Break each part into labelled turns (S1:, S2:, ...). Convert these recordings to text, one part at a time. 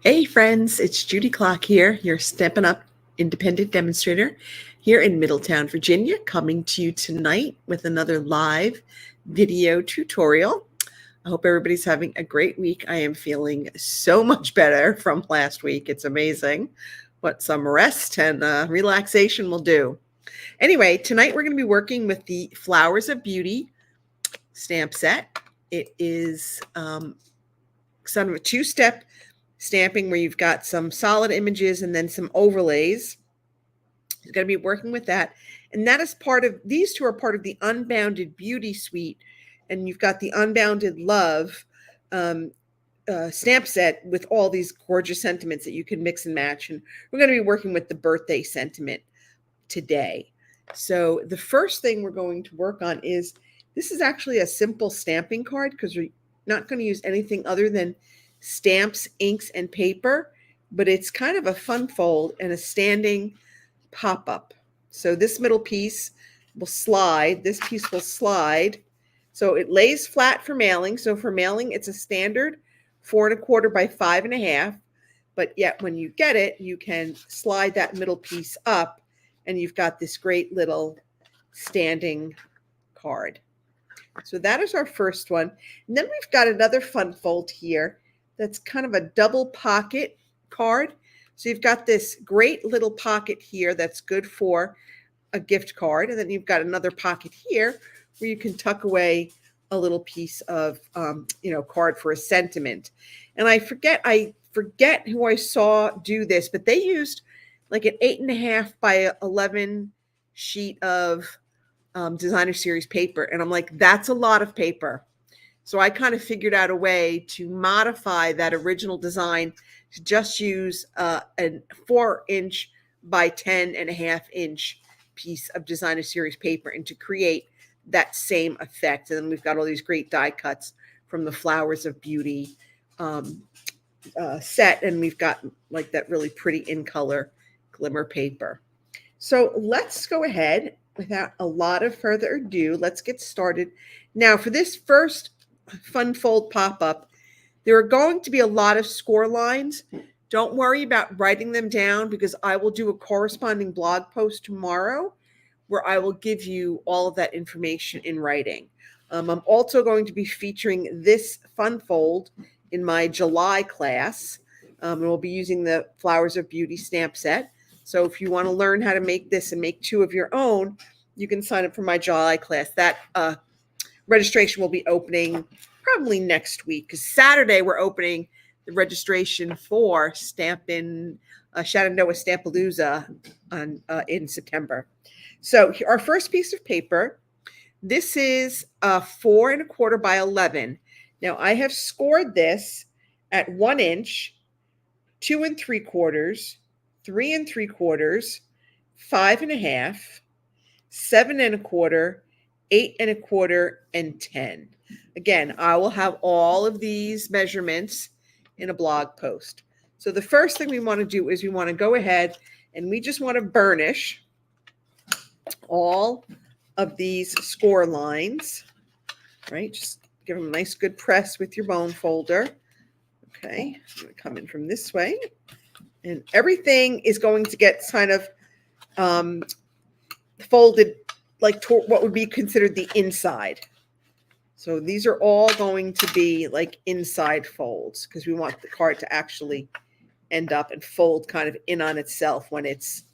S1: Hey friends, it's Judy Klock here, your Stampin' Up! Independent Demonstrator here in Middletown, Virginia, coming to you tonight with another live video tutorial. I hope everybody's having a great week. I am feeling so much better from last week. It's amazing what some rest and relaxation will do. Anyway, tonight we're going to be working with the Flowers of Beauty stamp set. It is sort of a two-step stamping where you've got some solid images and then some overlays. You're going to be working with that. And that is part of, these two are part of the Unbounded Beauty Suite. And you've got the Unbounded Love stamp set with all these gorgeous sentiments that you can mix and match. And we're going to be working with the birthday sentiment today. So the first thing we're going to work on is, this is actually a simple stamping card because we're not going to use anything other than stamps, inks, and paper, but it's kind of a fun fold and a standing pop-up. So this middle piece will slide. This piece will slide. So it lays flat for mailing. So for mailing, it's a standard 4 1/4 by 5 1/2. But yet when you get it, you can slide that middle piece up and you've got this great little standing card. So that is our first one. And then we've got another fun fold here that's kind of a double pocket card. So you've got this great little pocket here that's good for a gift card. And then you've got another pocket here where you can tuck away a little piece of, card for a sentiment. And I forget who I saw do this, but they used like an 8 1/2 by 11 sheet of designer series paper. And I'm like, that's a lot of paper. So I kind of figured out a way to modify that original design to just use a 4 by 10 1/2 inch piece of designer series paper and to create that same effect. And then we've got all these great die cuts from the Flowers of Beauty set. And we've got like that really pretty in color glimmer paper. So let's go ahead without a lot of further ado. Let's get started. Now for this first fun fold pop-up, there are going to be a lot of score lines. Don't worry about writing them down because I will do a corresponding blog post tomorrow where I will give you all of that information in writing. I'm also going to be featuring this fun fold in my July class. And we'll be using the Flowers of Beauty stamp set. So if you want to learn how to make this and make 2 of your own, you can sign up for my July class. That registration will be opening probably next week because Saturday we're opening the registration for Stampin' Shenandoah Stampalooza in September. So our first piece of paper, this is 4 1/4 by 11. Now I have scored this at 1 inch, 2 3/4, 3 3/4, 5 1/2, 7 1/4, 8 1/4, and 10. Again, I will have all of these measurements in a blog post. So the first thing we want to do is we want to go ahead and we just want to burnish all of these score lines, right? Just give them a nice good press with your bone folder. Okay, I'm going to come in from this way. And everything is going to get kind of folded like what would be considered the inside. So these are all going to be like inside folds because we want the card to actually end up and fold kind of in on itself when it's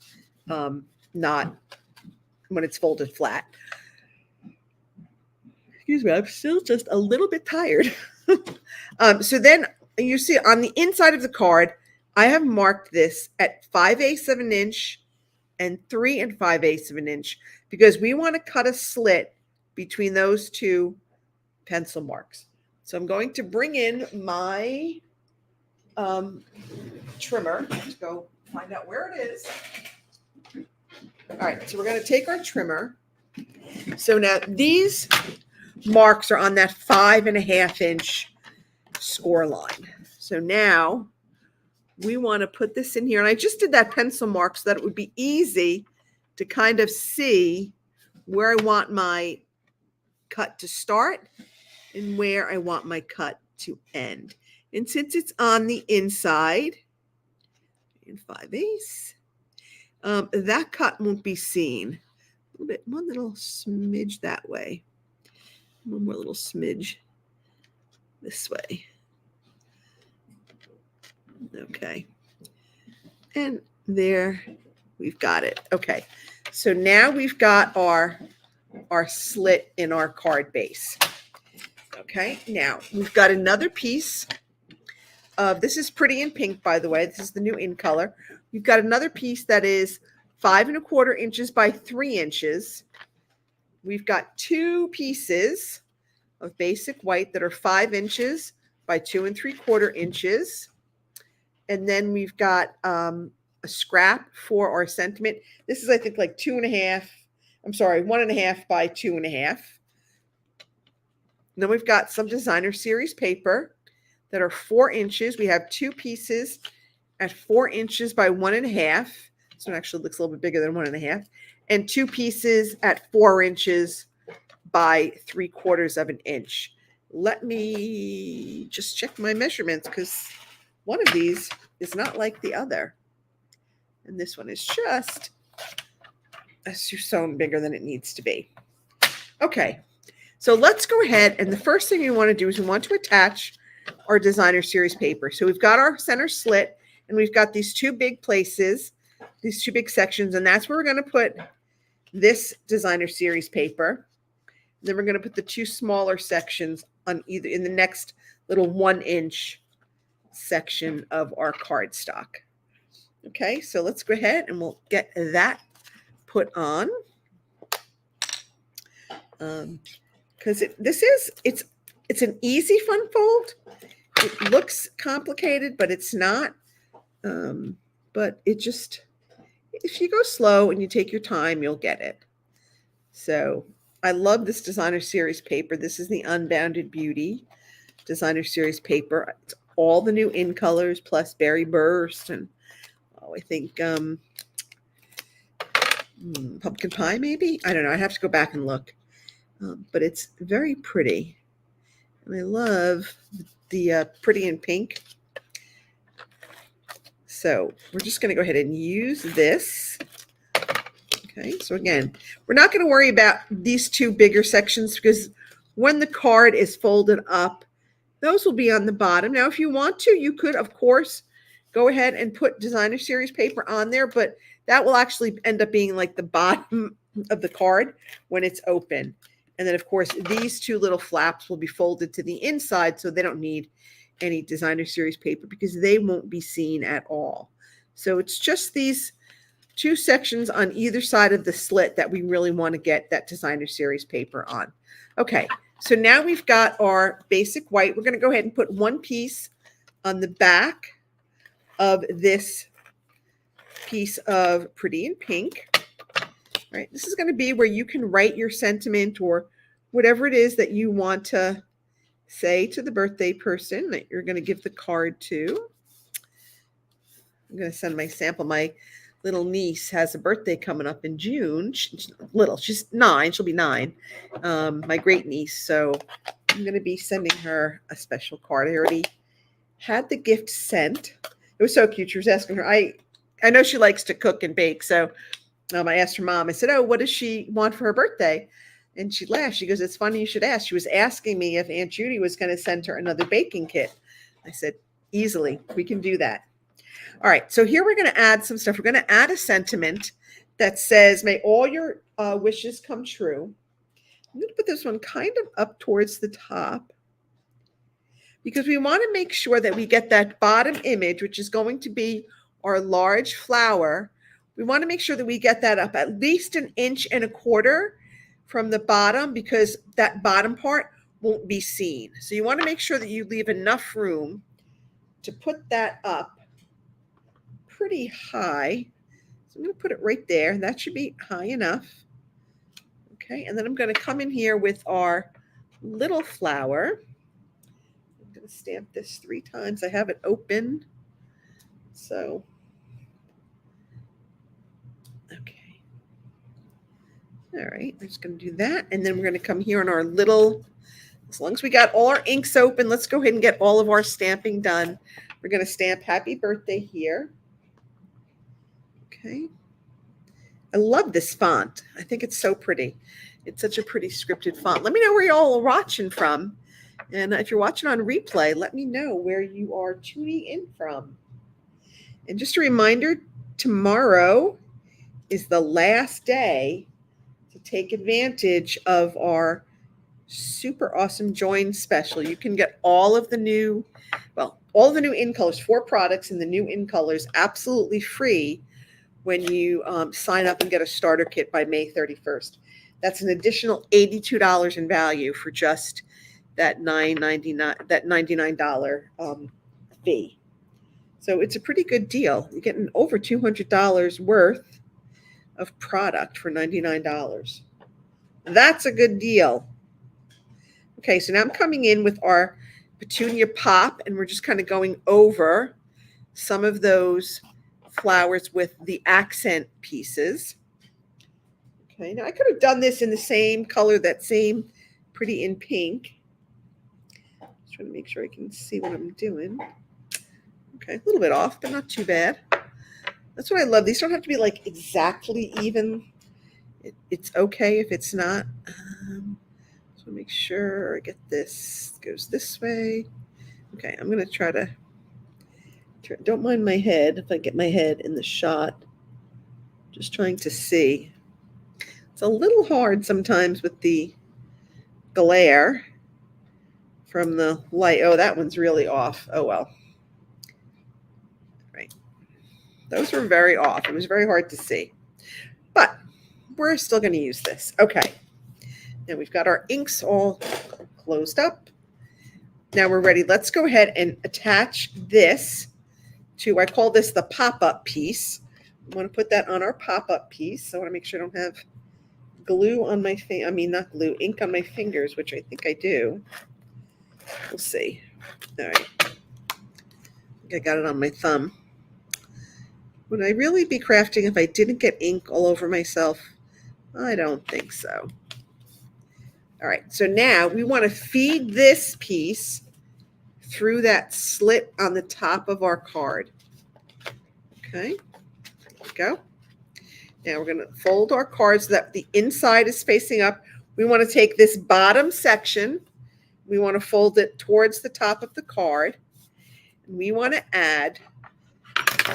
S1: when it's folded flat. Excuse me, I'm still just a little bit tired. So then you see on the inside of the card, I have marked this at 5/8 of an inch and 3 5/8 of an inch because we want to cut a slit between those two pencil marks. So I'm going to bring in my trimmer. Let's go find out where it is. All right, so we're going to take our trimmer. So now these marks are on that 5 1/2 inch score line. So now we want to put this in here. And I just did that pencil mark so that it would be easy to kind of see where I want my cut to start and where I want my cut to end. And since it's on the inside, in 5/8, that cut won't be seen. A little bit, one little smidge that way. One more little smidge this way. Okay. And there we've got it. Okay. So now we've got our slit in our card base. Okay. Now we've got another piece of, this is Pretty in Pink, by the way. This is the new in color. We've got another piece that is 5 1/4 inches by 3 inches. We've got two pieces of basic white that are 5 inches by 2 3/4 inches. And then we've got a scrap for our sentiment. This is, I think, like 1.5 by 2.5. Then we've got some designer series paper that are 4 inches. We have two pieces at 4 inches by 1.5. This one actually looks a little bit bigger than 1.5. And two pieces at 4 inches by 3/4 of an inch. Let me just check my measurements, because one of these is not like the other. And this one is just sewn bigger than it needs to be. Okay, so let's go ahead. And the first thing we want to do is we want to attach our designer series paper. So we've got our center slit, and we've got these two big places, these two big sections, and that's where we're going to put this designer series paper. Then we're going to put the two smaller sections on either in the next little 1-inch section of our cardstock. Okay, so let's go ahead and we'll get that put on. Because it's an easy fun fold. It looks complicated, but it's not. But it just, if you go slow and you take your time, you'll get it. So I love this designer series paper. This is the Unbounded Beauty designer series paper. It's all the new in colors plus Berry Burst and I think pumpkin pie maybe. I don't know. I have to go back and look. But it's very pretty. And I love the Pretty in Pink. So we're just going to go ahead and use this. Okay, so again, we're not going to worry about these two bigger sections because when the card is folded up, those will be on the bottom. Now, if you want to, you could, of course, go ahead and put designer series paper on there, but that will actually end up being like the bottom of the card when it's open. And then, of course, these two little flaps will be folded to the inside, so they don't need any designer series paper because they won't be seen at all. So it's just these two sections on either side of the slit that we really want to get that designer series paper on. Okay, so now we've got our basic white. We're going to go ahead and put one piece on the back of this piece of Pretty in Pink. All right, this is going to be where you can write your sentiment or whatever it is that you want to say to the birthday person that you're going to give the card to. I'm going to send my sample. My little niece has a birthday coming up in June. She's 9. She'll be 9. My great niece. So I'm going to be sending her a special card. I already had the gift sent. It was so cute. She was asking her. I know she likes to cook and bake. So I asked her mom. I said, "Oh, what does she want for her birthday?" And she laughed. She goes, "It's funny you should ask." She was asking me if Aunt Judy was going to send her another baking kit. I said, "Easily. We can do that." All right, so here we're going to add some stuff. We're going to add a sentiment that says, "May all your wishes come true." I'm going to put this one kind of up towards the top because we want to make sure that we get that bottom image, which is going to be our large flower. We want to make sure that we get that up at least 1.25 inches from the bottom because that bottom part won't be seen. So you want to make sure that you leave enough room to put that up pretty high. So I'm going to put it right there. That should be high enough. Okay, and then I'm going to come in here with our little flower. I'm going to stamp this 3 times. I have it open. So, okay. All right, we're just going to do that. And then we're going to come here on our little As long as we got all our inks open, let's go ahead and get all of our stamping done. We're going to stamp happy birthday here. Okay. I love this font. I think it's so pretty. It's such a pretty scripted font. Let me know where you all are watching from. And if you're watching on replay, let me know where you are tuning in from. And just a reminder, tomorrow is the last day to take advantage of our super awesome join special. You can get all of the new in colors, 4 products in the new in colors, absolutely free when you sign up and get a starter kit by May 31st. That's an additional $82 in value for just that $99 fee. So it's a pretty good deal. You're getting over $200 worth of product for $99. That's a good deal. Okay, so now I'm coming in with our Petunia Pop, and we're just kind of going over some of those flowers with the accent pieces. Okay, now I could have done this in the same color, that same pretty in pink. Just trying to make sure I can see what I'm doing. Okay, a little bit off, but not too bad. That's what I love. These don't have to be like exactly even. It's okay if it's not. So make sure I get this. It goes this way. Okay, I'm going to try to. Don't mind my head if I get my head in the shot. Just trying to see. It's a little hard sometimes with the glare from the light. Oh, that one's really off. Oh, well. Right. Those were very off. It was very hard to see. But we're still going to use this. Okay. Now we've got our inks all closed up. Now we're ready. Let's go ahead and attach this to, I call this the pop-up piece. I want to put that on our pop-up piece. So I want to make sure I don't have glue on my not glue, ink on my fingers, which I think I do. We'll see. All right. I think I got it on my thumb. Would I really be crafting if I didn't get ink all over myself? I don't think so. All right, so now we want to feed this piece through that slit on the top of our card. Okay, there we go. Now we're going to fold our card so that the inside is facing up. We want to take this bottom section. We want to fold it towards the top of the card. And we want to add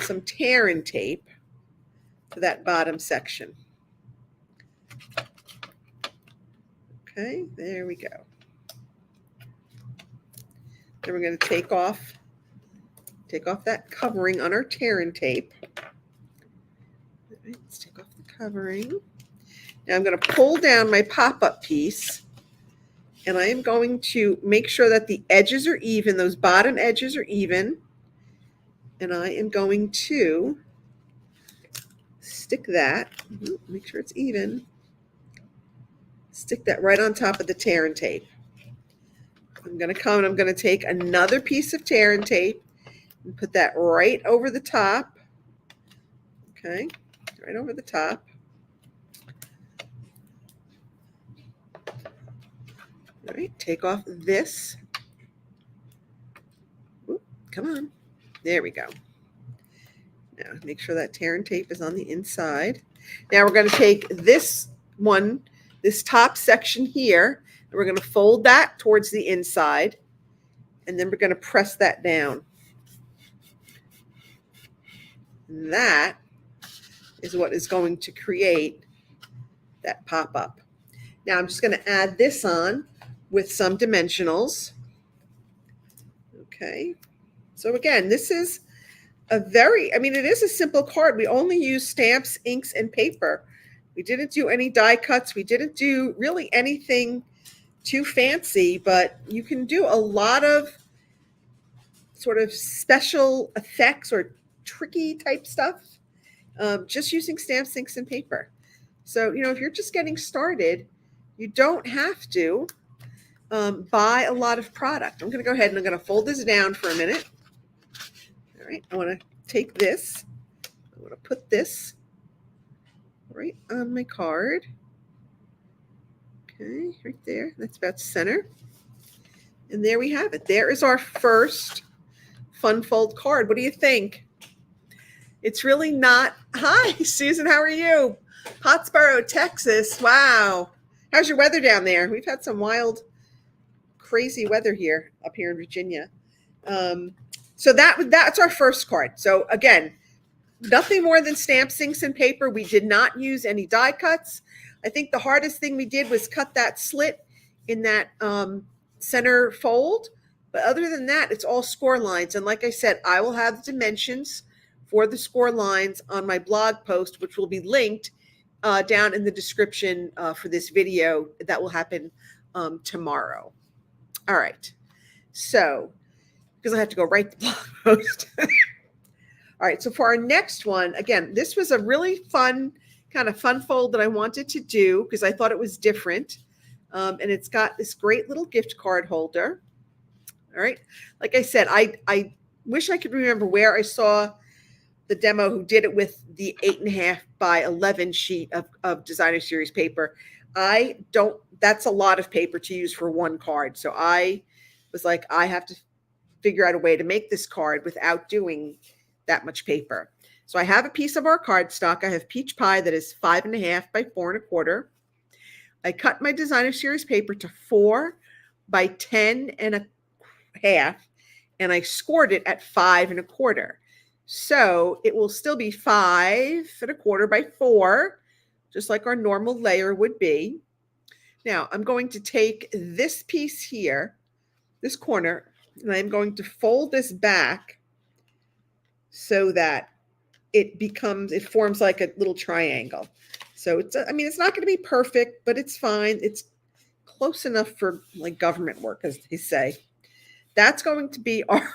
S1: some tear and tape to that bottom section. Okay, there we go. Then we're going to take off that covering on our tear and tape. All right, let's take off the covering. Now I'm going to pull down my pop-up piece, and I am going to make sure that the edges are even, those bottom edges are even, and I am going to stick that, make sure it's even, stick that right on top of the tear and tape. I'm going to come and I'm going to take another piece of tear and tape and put that right over the top. Okay, right over the top. All right, take off this. Oop, come on. There we go. Now make sure that tear and tape is on the inside. Now we're going to take this one, this top section here, and we're going to fold that towards the inside, and then we're going to press that down. And that is what is going to create that pop-up. Now I'm just going to add this on with some dimensionals. Okay. So again, this is it is a simple card. We only use stamps, inks, and paper. We didn't do any die cuts. We didn't do really anything too fancy, but you can do a lot of sort of special effects or tricky type stuff just using stamps, inks, and paper. So, if you're just getting started, you don't have to buy a lot of product. I'm going to go ahead and I'm going to fold this down for a minute. All right, I want to take this. I want to put this right on my card. Okay, right there. That's about center. And there we have it. There is our first fun fold card. What do you think? It's really not. Hi, Susan. How are you? Pottsboro, Texas. Wow. How's your weather down there? We've had some wild, crazy weather here up here in Virginia. So that's our first card. So again, nothing more than stamps, inks, and paper. We did not use any die cuts. I think the hardest thing we did was cut that slit in that center fold. But other than that, it's all score lines. And like I said, I will have the dimensions for the score lines on my blog post, which will be linked down in the description for this video. That will happen tomorrow. All right. So, because I have to go write the blog post. All right, so for our next one, again, this was a really fun fold that I wanted to do because I thought it was different. And it's got this great little gift card holder. All right, like I said, I wish I could remember where I saw the demo who did it with the 8.5 by 11 sheet of designer series paper. That's a lot of paper to use for one card. So I was like, I have to figure out a way to make this card without doing that much paper. So I have a piece of our cardstock. I have peach pie that is 5.5 by 4.25. I cut my designer series paper to 4 by 10.5, and I scored it at 5.25. So it will still be 5.25 by 4, just like our normal layer would be. Now I'm going to take this piece here, this corner, and I'm going to fold this back so that it forms like a little triangle. So it's not going to be perfect, but it's fine. It's close enough for like government work, as they say. That's going to be our,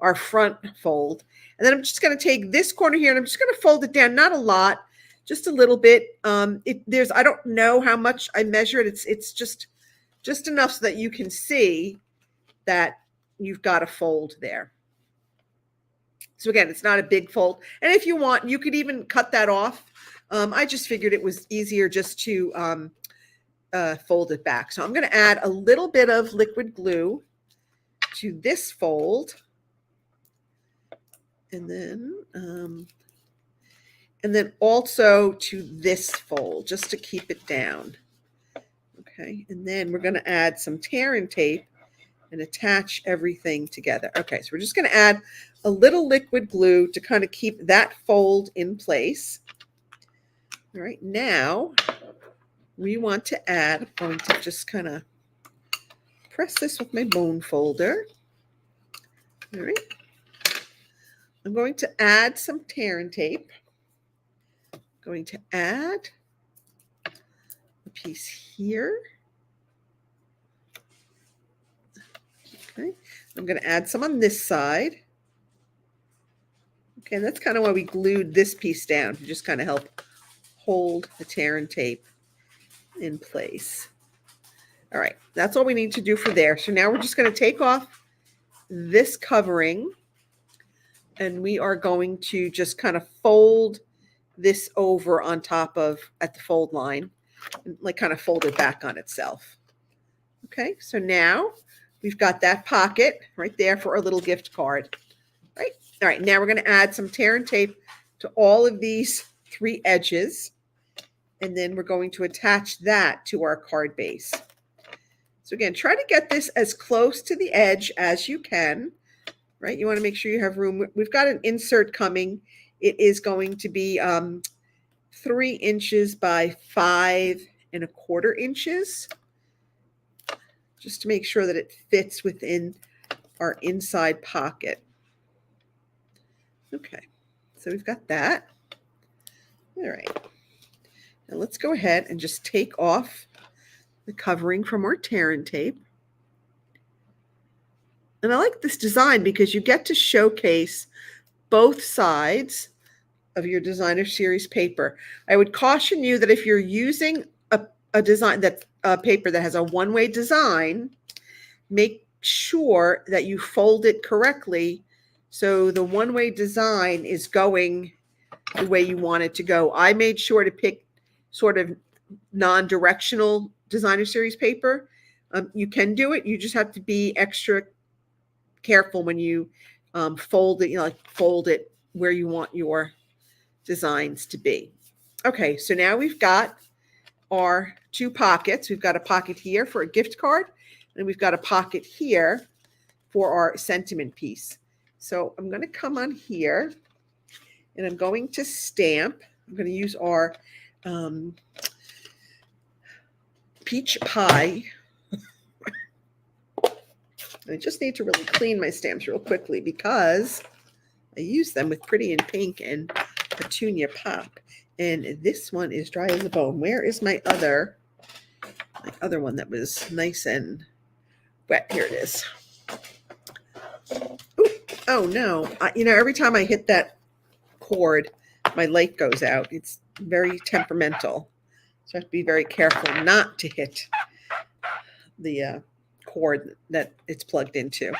S1: our front fold. And then I'm just going to take this corner here and I'm just going to fold it down, not a lot, just a little bit. I don't know how much I measured. It's just enough so that you can see that you've got a fold there. So again, it's not a big fold. And if you want, you could even cut that off. I just figured it was easier just to fold it back. So I'm going to add a little bit of liquid glue to this fold. And then also to this fold, just to keep it down. Okay, and then we're going to add some tear and tape and attach everything together. Okay, so we're just going to add a little liquid glue to kind of keep that fold in place. All right, now we want to add, I'm going to just kind of press this with my bone folder. All right, I'm going to add some tear and tape. I'm going to add a piece here. Okay, I'm going to add some on this side. Okay, and that's kind of why we glued this piece down, to just kind of help hold the tear and tape in place. All right, that's all we need to do for there. So now we're just going to take off this covering and we are going to just kind of fold this over on top of, at the fold line, and like kind of fold it back on itself. Okay, so now we've got that pocket right there for our little gift card. Right. All right, now we're going to add some tear and tape to all of these 3 edges, and then we're going to attach that to our card base. So again, try to get this as close to the edge as you can, right? You want to make sure you have room. We've got an insert coming. It is going to be 3 inches by 5.25 inches, just to make sure that it fits within our inside pocket. Okay, so we've got that. All right, now let's go ahead and just take off the covering from our tear and tape. And I like this design because you get to showcase both sides of your designer series paper. I would caution you that if you're using a design that paper that has a one-way design, make sure that you fold it correctly so the one-way design is going the way you want it to go. I made sure to pick sort of non-directional designer series paper You can do it. You just have to be extra careful when you fold it, like fold it where you want your designs to be. Okay, so now we've got our 2 pockets. We've got a pocket here for a gift card, and we've got a pocket here for our sentiment piece. So I'm going to come on here, and I'm going to stamp. I'm going to use our peach pie. I just need to really clean my stamps real quickly because I use them with Pretty in Pink and Petunia Pop. And this one is dry as a bone. Where is my other one that was nice and wet? Here it is. Ooh, oh no. Every time I hit that cord, my light goes out. It's very temperamental. So I have to be very careful not to hit the cord that it's plugged into.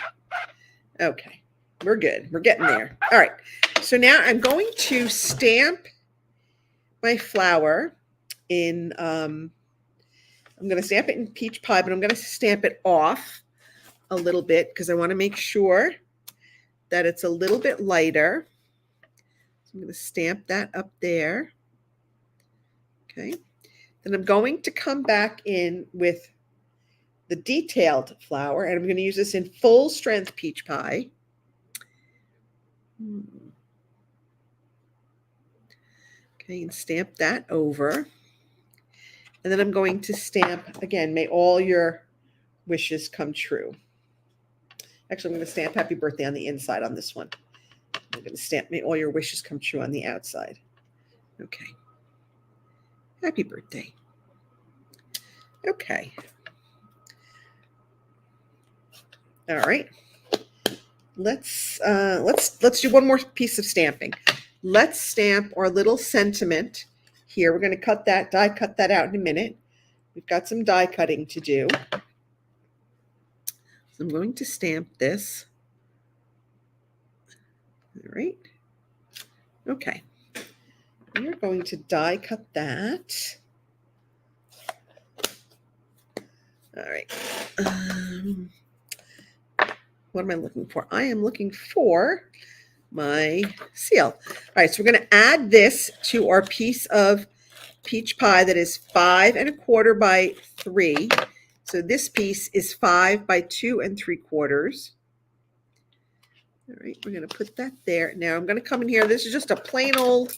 S1: Okay, we're good. We're getting there. All right. So now I'm going to stamp my flower in, I'm going to stamp it in peach pie, but I'm going to stamp it off a little bit because I want to make sure that it's a little bit lighter. So I'm going to stamp that up there. Okay. Then I'm going to come back in with the detailed flower, and I'm going to use this in full strength peach pie. Okay, and stamp that over. And then I'm going to stamp, again, may all your wishes come true. Actually, I'm going to stamp happy birthday on the inside on this one. I'm going to stamp may all your wishes come true on the outside. Okay. Happy birthday. Okay. All right. Let's do one more piece of stamping. Let's stamp our little sentiment here. We're going to die cut that out in a minute. We've got some die cutting to do. So I'm going to stamp this. All right. Okay. We're going to die cut that. All right. What am I looking for? I am looking for my seal. All right, so we're going to add this to our piece of peach pie that is 5 1/4 by 3. So this piece is 5 by 2 3/4. All right, we're going to put that there. Now I'm going to come in here. This is just a plain old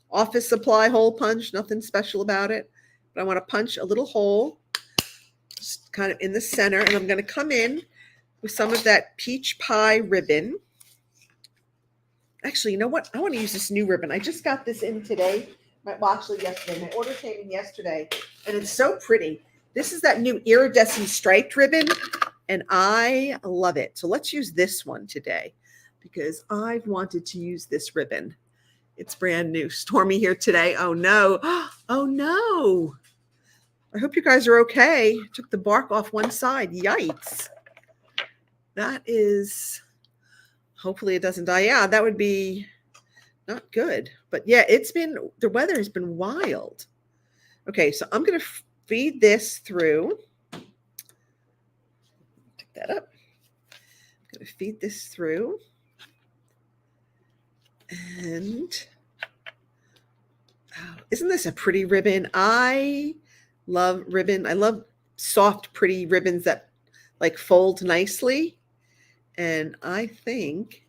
S1: office supply hole punch, nothing special about it. But I want to punch a little hole just kind of in the center, and I'm going to come in with some of that peach pie ribbon. Actually, you know what? I want to use this new ribbon. I just got this in today. Well, actually yesterday. My order came in yesterday, and it's so pretty. This is that new iridescent striped ribbon, and I love it. So let's use this one today because I've wanted to use this ribbon. It's brand new. Stormy here today. Oh, no. Oh, no. I hope you guys are okay. Took the bark off one side. Yikes. That is, hopefully it doesn't die. Yeah, that would be not good. But yeah, the weather has been wild. Okay, so I'm going to feed this through. Pick that up. I'm going to feed this through. And isn't this a pretty ribbon? I love ribbon. I love soft, pretty ribbons that like fold nicely. And I think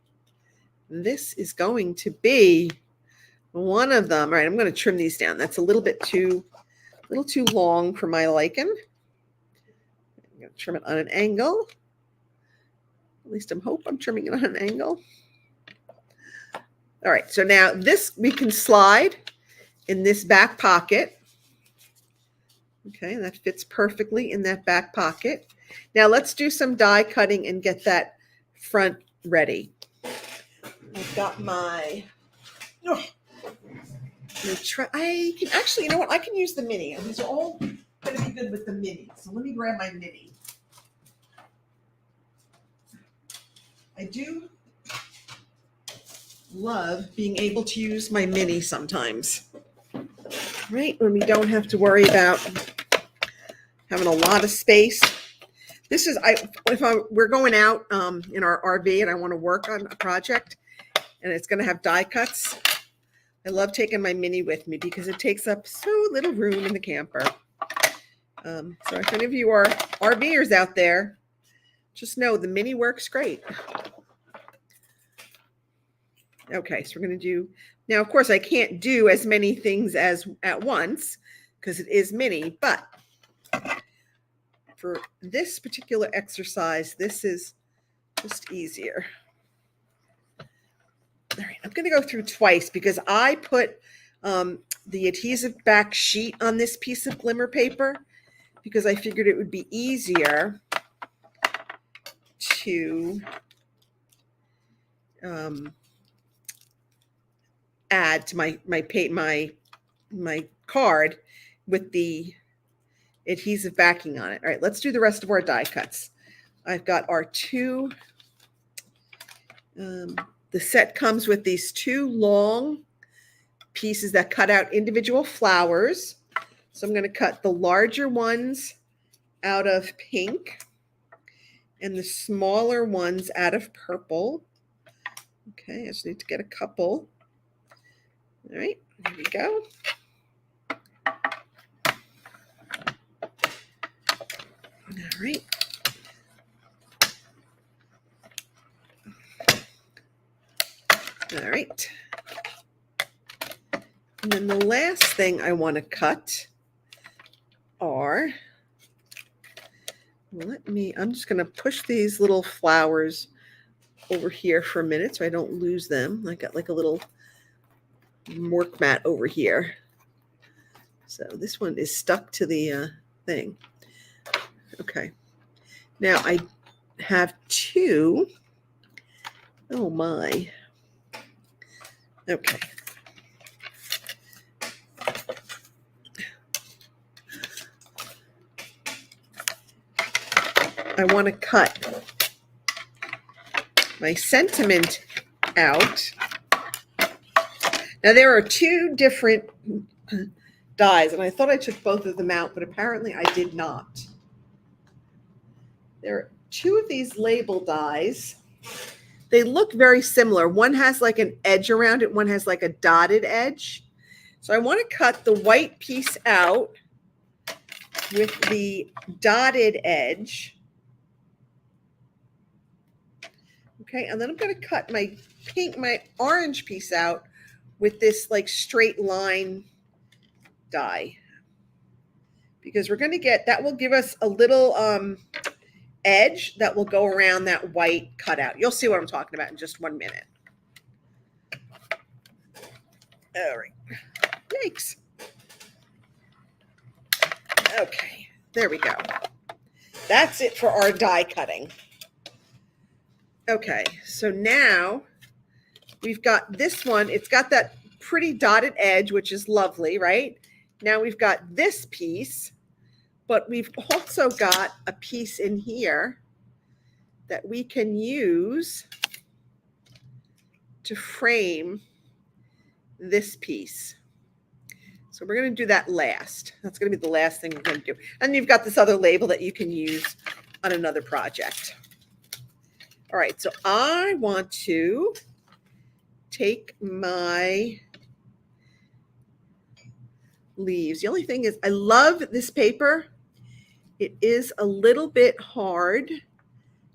S1: this is going to be one of them. All right, I'm going to trim these down. That's a little too long for my liking. I'm going to trim it on an angle. At least I'm trimming it on an angle. All right, so now this we can slide in this back pocket. Okay, that fits perfectly in that back pocket. Now let's do some die cutting and get that front ready. I've got my, I can actually, you know what? I can use the mini. These are all going to be good with the mini. So let me grab my mini. I do love being able to use my mini sometimes, right? When we don't have to worry about having a lot of space. This is, we're going out in our RV and I want to work on a project and it's going to have die cuts. I love taking my mini with me because it takes up so little room in the camper. So if any of you are RVers out there, just know the mini works great. Okay, so we're going to do, now of course I can't do as many things as at once because it is mini, but for this particular exercise, this is just easier. All right, I'm going to go through twice because I put the adhesive back sheet on this piece of glimmer paper because I figured it would be easier to add to my card with the adhesive backing on it. All right, let's do the rest of our die cuts. I've got our two, the set comes with these two long pieces that cut out individual flowers. So I'm going to cut the larger ones out of pink and the smaller ones out of purple. Okay, I just need to get a couple. All right, there we go. All right. All right. And then the last thing I want to cut are, I'm just going to push these little flowers over here for a minute so I don't lose them. I got like a little work mat over here. So this one is stuck to the thing. Okay. Now I have two. Oh my. Okay. I want to cut my sentiment out. Now there are two different dies, and I thought I took both of them out, but apparently I did not. There are two of these label dies. They look very similar. One has like an edge around it. One has like a dotted edge. So I want to cut the white piece out with the dotted edge. Okay, and then I'm going to cut my orange piece out with this like straight line die. Because we're going to get, that will give us a little edge that will go around that white cutout. You'll see what I'm talking about in just 1 minute. All right. Yikes. Okay, there we go. That's it for our die cutting. Okay, so now we've got this one. It's got that pretty dotted edge, which is lovely, right? Now we've got this piece, but we've also got a piece in here that we can use to frame this piece. So we're going to do that last. That's going to be the last thing we're going to do. And you've got this other label that you can use on another project. All right, so I want to take my leaves. The only thing is I love this paper. It is a little bit hard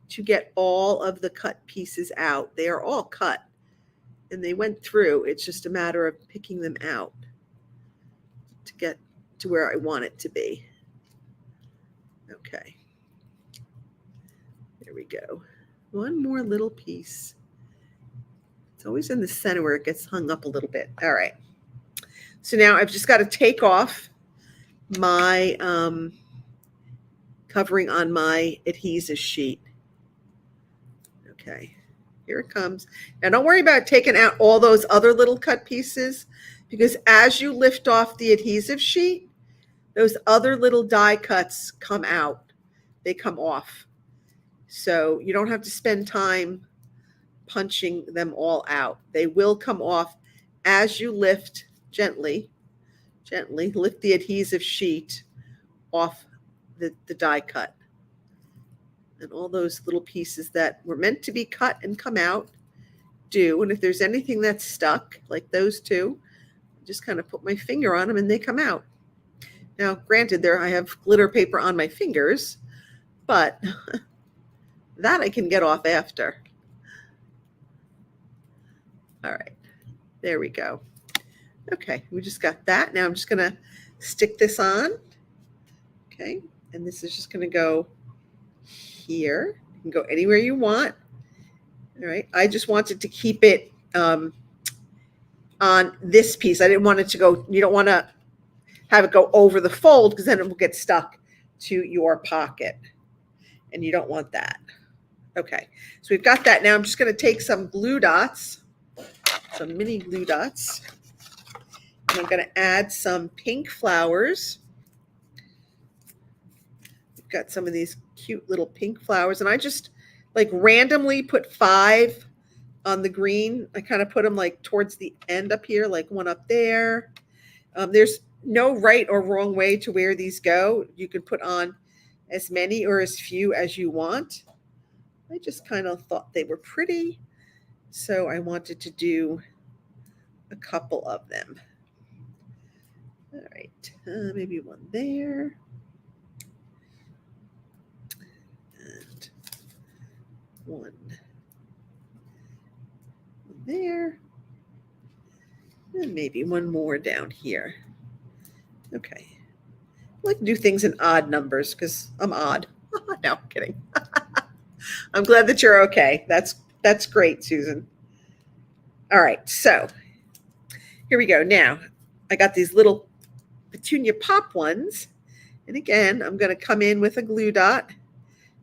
S1: to get all of the cut pieces out. They are all cut and they went through. It's just a matter of picking them out to get to where I want it to be. Okay. There we go. One more little piece. It's always in the center where it gets hung up a little bit. All right. So now I've just got to take off my covering on my adhesive sheet. Okay, here it comes. Now don't worry about taking out all those other little cut pieces because as you lift off the adhesive sheet, those other little die cuts come out. They come off. So you don't have to spend time punching them all out. They will come off as you lift gently lift the adhesive sheet off the die cut. And all those little pieces that were meant to be cut and come out do. And if there's anything that's stuck, like those two, I just kind of put my finger on them and they come out. Now, granted, there I have glitter paper on my fingers, but that I can get off after. All right, there we go. Okay, we just got that. Now I'm just gonna stick this on. Okay, and this is just gonna go here. You can go anywhere you want. All right, I just wanted to keep it on this piece. I didn't want it to go, you don't want to have it go over the fold because then it will get stuck to your pocket. And you don't want that. Okay, so we've got that. Now I'm just going to take some glue dots, some mini glue dots. And I'm going to add some pink flowers. We've got some of these cute little pink flowers. And I just like randomly put 5 on the green. I kind of put them like towards the end up here, like one up there. There's no right or wrong way to where these go. You can put on as many or as few as you want. I just kind of thought they were pretty, so I wanted to do a couple of them. All right, maybe one there. And one there. And maybe one more down here. Okay. I like to do things in odd numbers because I'm odd. No, I'm kidding. I'm glad that you're okay. That's great, Susan. All right, so here we go. Now, I got these little petunia pop ones. And again, I'm going to come in with a glue dot.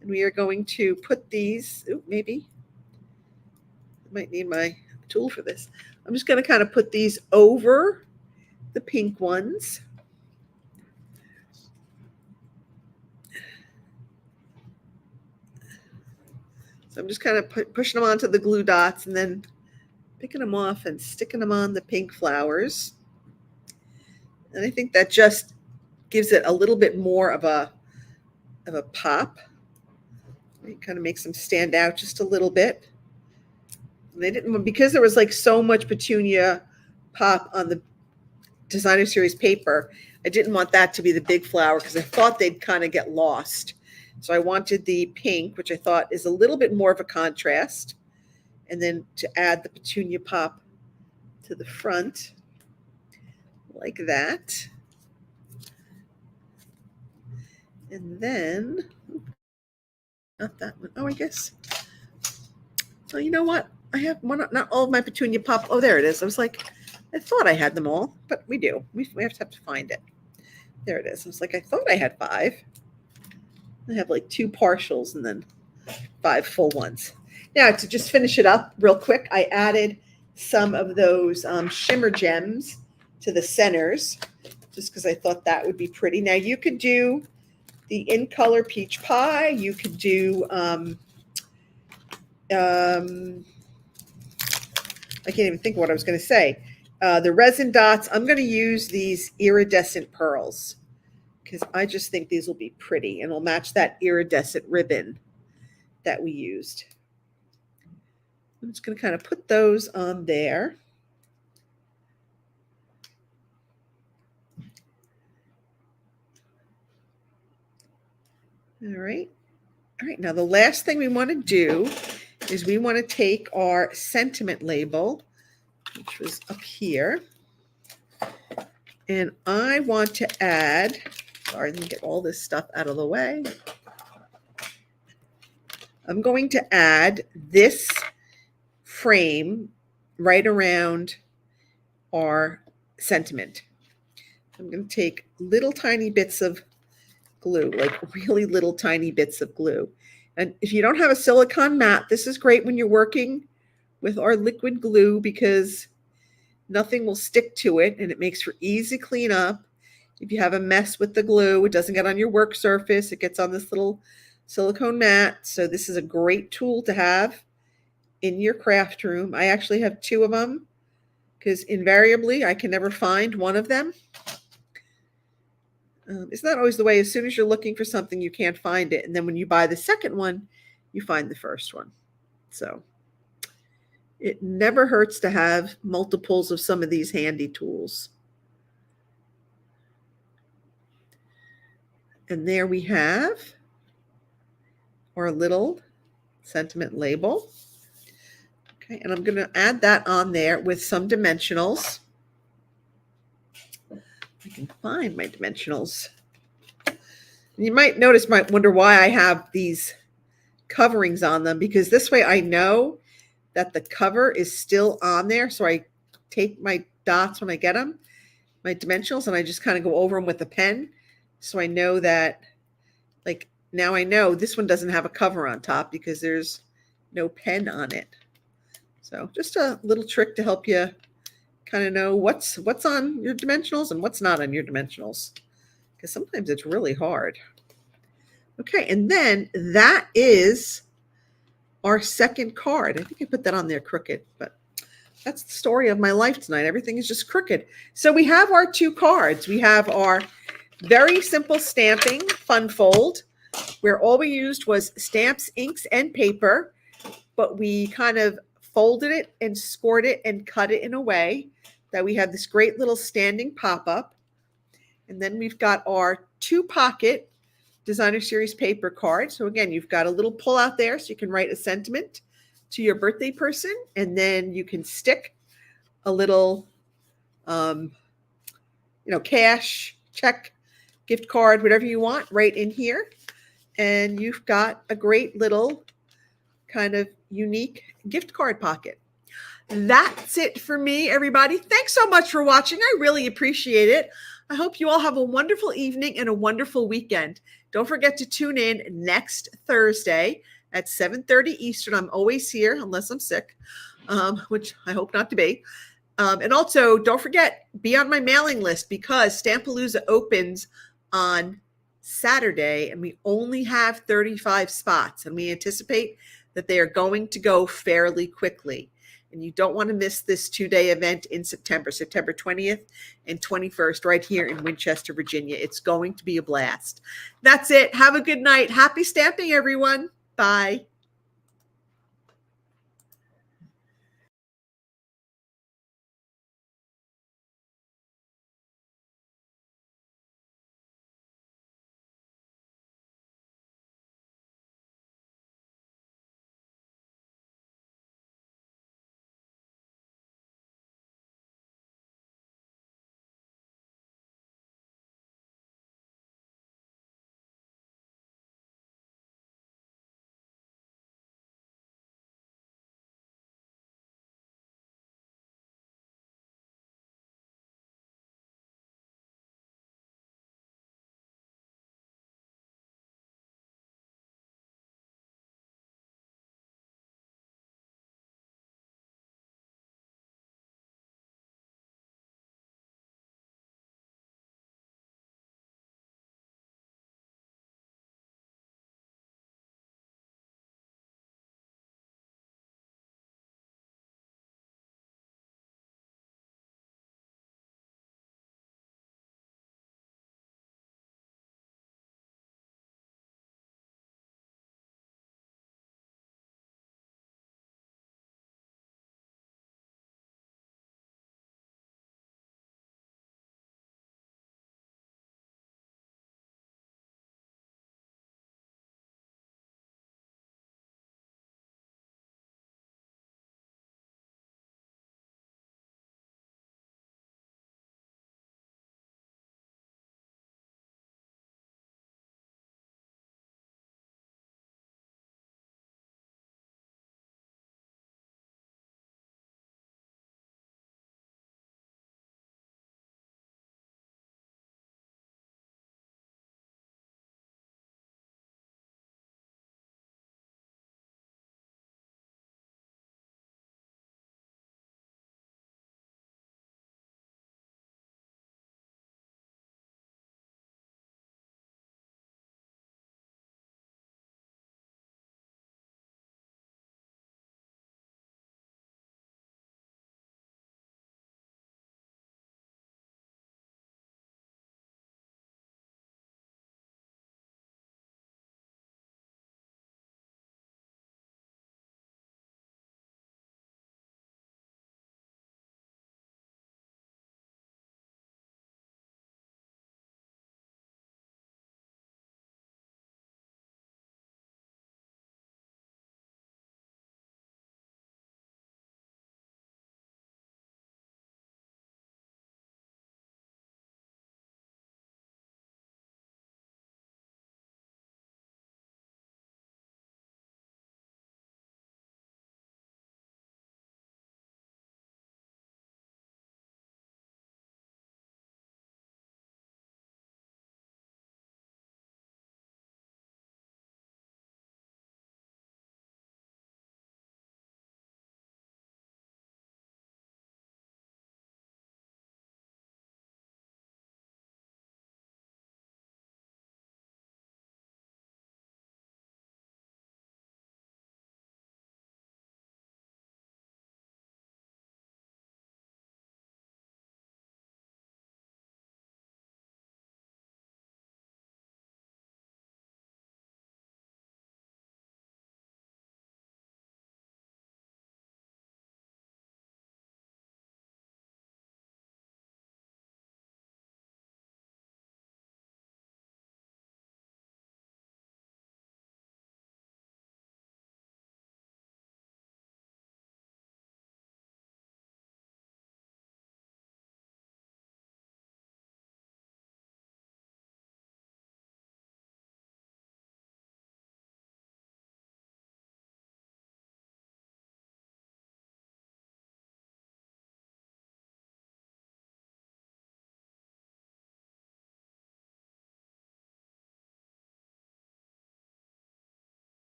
S1: And we are going to put these, maybe. I might need my tool for this. I'm just going to kind of put these over the pink ones. So I'm just kind of pushing them onto the glue dots and then picking them off and sticking them on the pink flowers. And I think that just gives it a little bit more of a pop. It kind of makes them stand out just a little bit. And they didn't, because there was like so much petunia pop on the designer series paper, I didn't want that to be the big flower because I thought they'd kind of get lost. So I wanted the pink, which I thought is a little bit more of a contrast, and then to add the petunia pop to the front like that. And then, not that one. Oh, I guess. So you know what? I have one, not all of my petunia pop. Oh, there it is. I was like, I thought I had them all, but we do. We have to find it. There it is. I was like, I thought I had 5. I have like 2 partials and then 5 full ones. Now, to just finish it up real quick, I added some of those shimmer gems to the centers just because I thought that would be pretty. Now, you could do the in color peach pie. You could do I can't even think of what I was going to say. The resin dots, I'm going to use these iridescent pearls because I just think these will be pretty and will match that iridescent ribbon that we used. I'm just going to kind of put those on there. All right. All right. Now, the last thing we want to do is we want to take our sentiment label, which was up here, and I want to add, sorry, let me get all this stuff out of the way. I'm going to add this frame right around our sentiment. I'm going to take little tiny bits of glue, like really little tiny bits of glue. And if you don't have a silicone mat, this is great when you're working with our liquid glue because nothing will stick to it and it makes for easy cleanup. If you have a mess with the glue, it doesn't get on your work surface. It gets on this little silicone mat. So this is a great tool to have in your craft room. I actually have 2 of them because invariably I can never find one of them. It's not always the way. As soon as you're looking for something, you can't find it. And then when you buy the second one, you find the first one. So it never hurts to have multiples of some of these handy tools. And there we have our little sentiment label. Okay, and I'm going to add that on there with some dimensionals. I can find my dimensionals. You might wonder why I have these coverings on them, because this way I know that the cover is still on there. So I take my dots when I get them, my dimensionals, and I just kind of go over them with a pen. So I know that, like, now I know this one doesn't have a cover on top because there's no pen on it. So just a little trick to help you kind of know what's on your dimensionals and what's not on your dimensionals, because sometimes it's really hard. Okay, and then that is our second card. I think I put that on there crooked, but that's the story of my life tonight. Everything is just crooked. So we have our two cards. We have our very simple stamping fun fold, where all we used was stamps, inks, and paper, but we kind of folded it and scored it and cut it in a way that we have this great little standing pop-up. And then we've got our two pocket Designer Series paper card. So again, you've got a little pull out there so you can write a sentiment to your birthday person, and then you can stick a little cash, check, gift card, whatever you want right in here. And you've got a great little kind of unique gift card pocket. That's it for me, everybody. Thanks so much for watching. I really appreciate it. I hope you all have a wonderful evening and a wonderful weekend. Don't forget to tune in next Thursday at 7:30 Eastern. I'm always here unless I'm sick, which I hope not to be. And also, don't forget, be on my mailing list, because Stampalooza opens on Saturday, and we only have 35 spots, and we anticipate that they are going to go fairly quickly. And you don't want to miss this 2-day event in September 20th and 21st, right here in Winchester, Virginia. It's going to be a blast. That's it. Have a good night. Happy stamping, everyone. Bye.